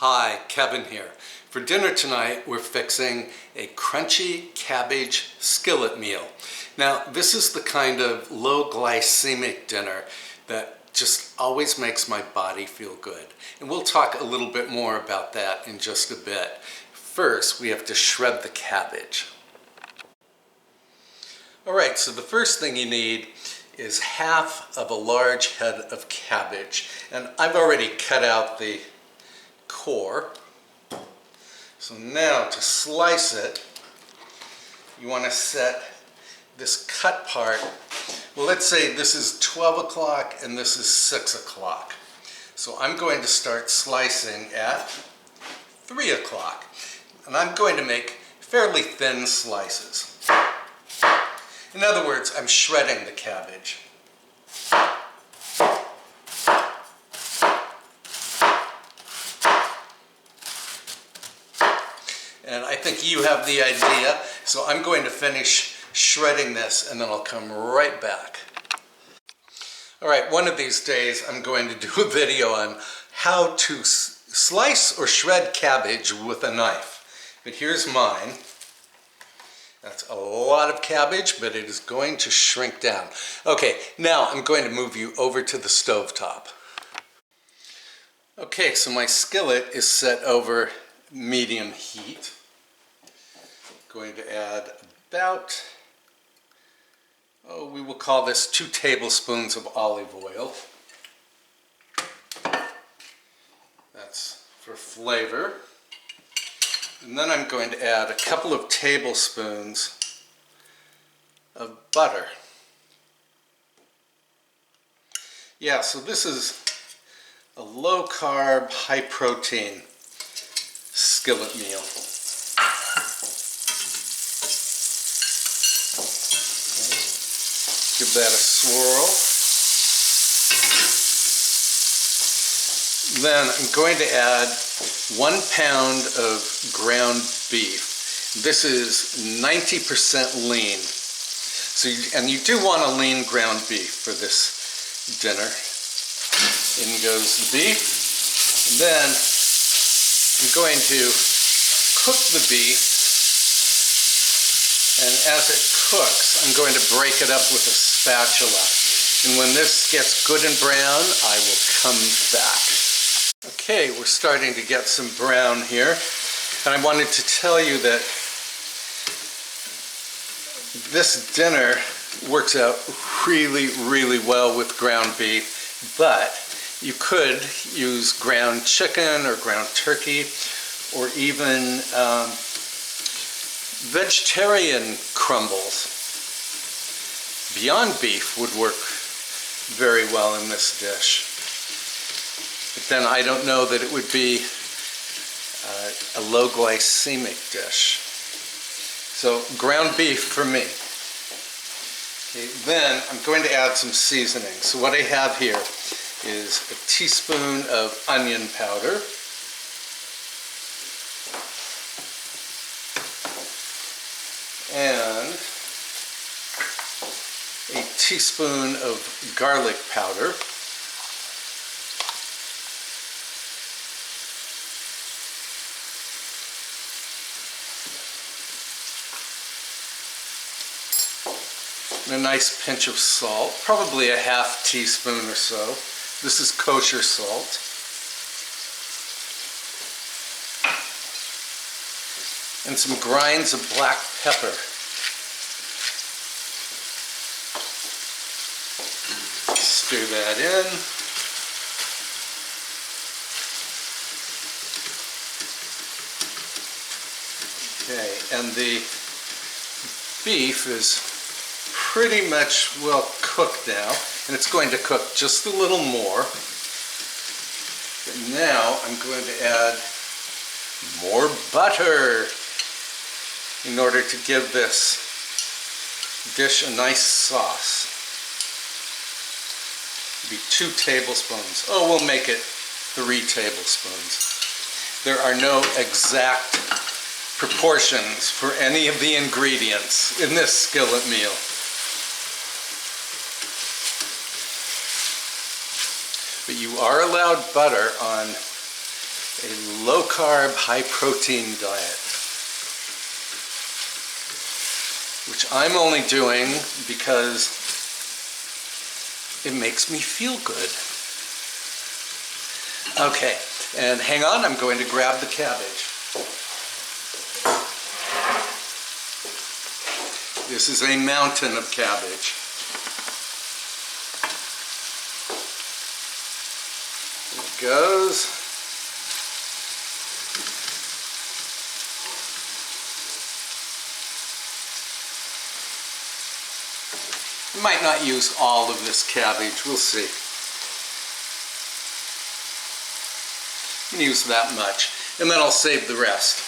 Hi, Kevin here. For dinner tonight, we're fixing a crunchy cabbage skillet meal. Now, this is the kind of low glycemic dinner that just always makes my body feel good. And we'll talk a little bit more about that in just a bit. First, we have to shred the cabbage. All right, so the first thing you need is half of a large head of cabbage. And I've already cut out the core. So now to slice it, you want to set this cut part, well, let's say this is 12 o'clock and this is 6 o'clock. So I'm going to start slicing at 3 o'clock. And I'm going to make fairly thin slices. In other words, I'm shredding the cabbage. And I think you have the idea, so I'm going to finish shredding this and then I'll come right back. All right, one of these days I'm going to do a video on how to slice or shred cabbage with a knife. But here's mine. That's a lot of cabbage, but it is going to shrink down. Okay, now I'm going to move you over to the stovetop. Okay, so my skillet is set over medium heat. Going to add about, we will call this 2 tablespoons of olive oil. That's for flavor. And then I'm going to add a couple of tablespoons of butter. Yeah, so this is a low-carb, high-protein skillet meal. Give that a swirl. Then I'm going to add 1 pound of ground beef. This is 90% lean. So and you do want a lean ground beef for this dinner. In goes the beef. And then I'm going to cook the beef. And as it cooks, I'm going to break it up with a spatula. And when this gets good and brown, I will come back. Okay, we're starting to get some brown here. And I wanted to tell you that this dinner works out really, really well with ground beef, but you could use ground chicken or ground turkey or even vegetarian crumbles. Beyond beef would work very well in this dish. But then I don't know that it would be a low glycemic dish. So ground beef for me. Okay, then I'm going to add some seasoning. So what I have here is a teaspoon of onion powder, and a teaspoon of garlic powder, and a nice pinch of salt, probably a ½ teaspoon or so. This is kosher salt. And some grinds of black pepper. Stir that in. Okay, and the beef is pretty much well cooked now, and it's going to cook just a little more. And now I'm going to add more butter in order to give this dish a nice sauce. It'll be 2 tablespoons. Oh, we'll make it 3 tablespoons. There are no exact proportions for any of the ingredients in this skillet meal. But you are allowed butter on a low-carb, high-protein diet, which I'm only doing because it makes me feel good. Okay, and hang on, I'm going to grab the cabbage. This is a mountain of cabbage. There it goes. I might not use all of this cabbage, we'll see. I'm going to use that much, and then I'll save the rest.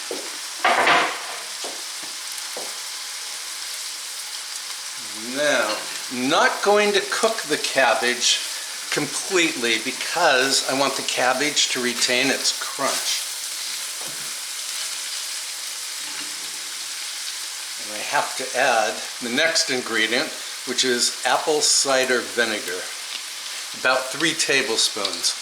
Now, I'm not going to cook the cabbage completely because I want the cabbage to retain its crunch. And I have to add the next ingredient, which is apple cider vinegar, about 3 tablespoons.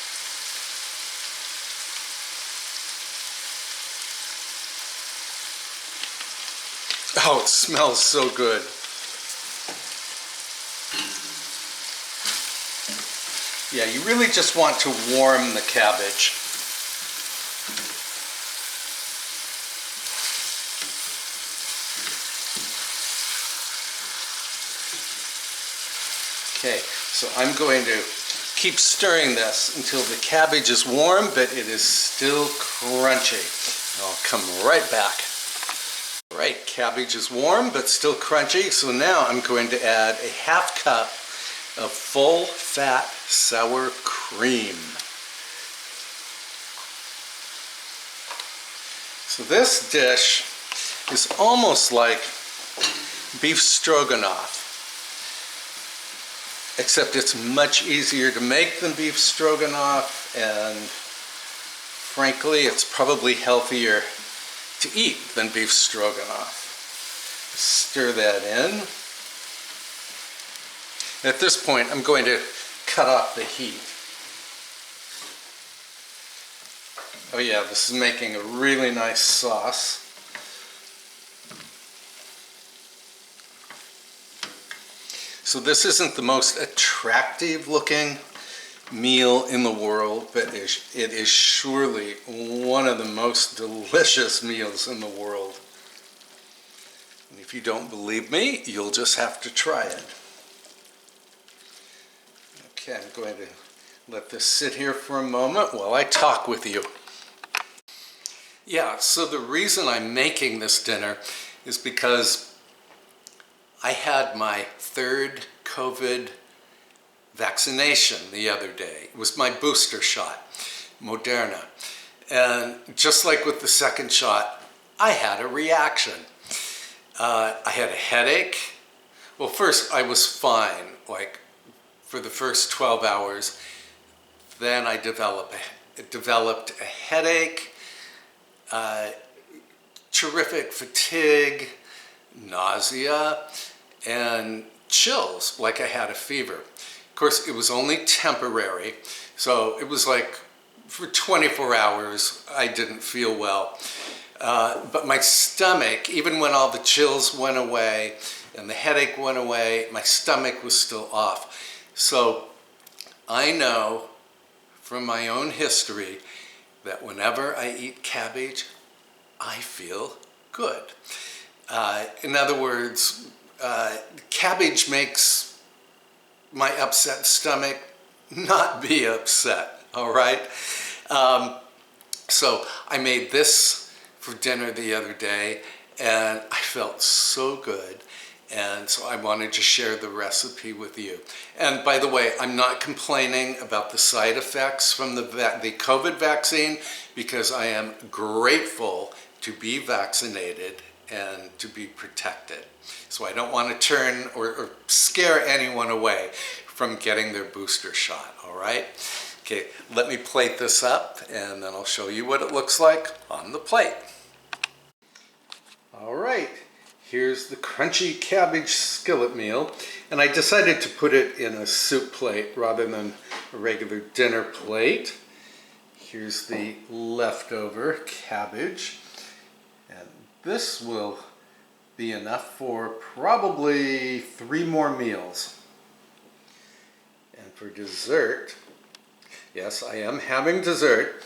Oh, it smells so good. Yeah, you really just want to warm the cabbage. Okay, so I'm going to keep stirring this until the cabbage is warm, but it is still crunchy. I'll come right back. All right, cabbage is warm, but still crunchy, so now I'm going to add a ½ cup of full-fat sour cream. So this dish is almost like beef stroganoff, except it's much easier to make than beef stroganoff, and frankly, it's probably healthier to eat than beef stroganoff. Stir that in. At this point, I'm going to cut off the heat. Oh yeah, this is making a really nice sauce. So this isn't the most attractive looking meal in the world, but it is surely one of the most delicious meals in the world. And if you don't believe me, you'll just have to try it. Okay, I'm going to let this sit here for a moment while I talk with you. Yeah, so the reason I'm making this dinner is because I had my 3rd COVID vaccination the other day. It was my booster shot, Moderna. And just like with the 2nd shot, I had a reaction. I had a headache. Well, first I was fine, like for the first 12 hours. Then I developed a headache, terrific fatigue, nausea, and chills, like I had a fever. Of course, it was only temporary, so it was like for 24 hours I didn't feel well. But my stomach, even when all the chills went away and the headache went away, my stomach was still off. So I know from my own history that whenever I eat cabbage, I feel good. In other words, cabbage makes my upset stomach not be upset, all right? So I made this for dinner the other day, and I felt so good. And so I wanted to share the recipe with you. And by the way, I'm not complaining about the side effects from the COVID vaccine, because I am grateful to be vaccinated and to be protected. So I don't want to turn or scare anyone away from getting their booster shot, all right? Okay, let me plate this up, and then I'll show you what it looks like on the plate. All right. Here's the crunchy cabbage skillet meal, and I decided to put it in a soup plate rather than a regular dinner plate. here's the leftover cabbage. And this will be enough for probably 3 more meals. And for dessert, yes, I am having dessert.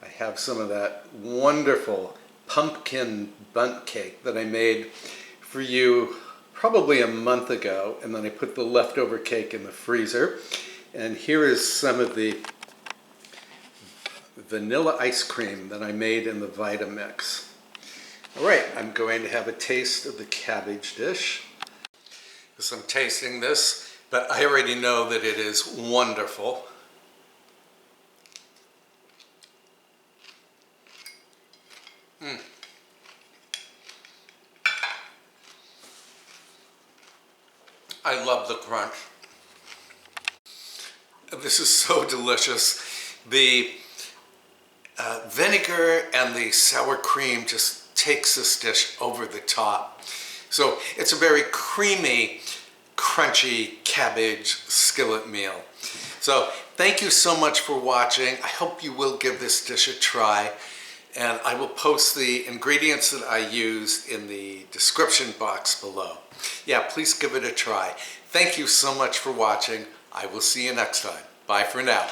I have some of that wonderful pumpkin bundt cake that I made for you probably a month ago, and then I put the leftover cake in the freezer. And here is some of the vanilla ice cream that I made in the Vitamix. All right, I'm going to have a taste of the cabbage dish. So I'm tasting this, but I already know that it is wonderful. I love the crunch. This is so delicious. The vinegar and the sour cream just takes this dish over the top. So it's a very creamy, crunchy cabbage skillet meal. So thank you so much for watching. I hope you will give this dish a try. And I will post the ingredients that I used in the description box below. Yeah, please give it a try. Thank you so much for watching. I will see you next time. Bye for now.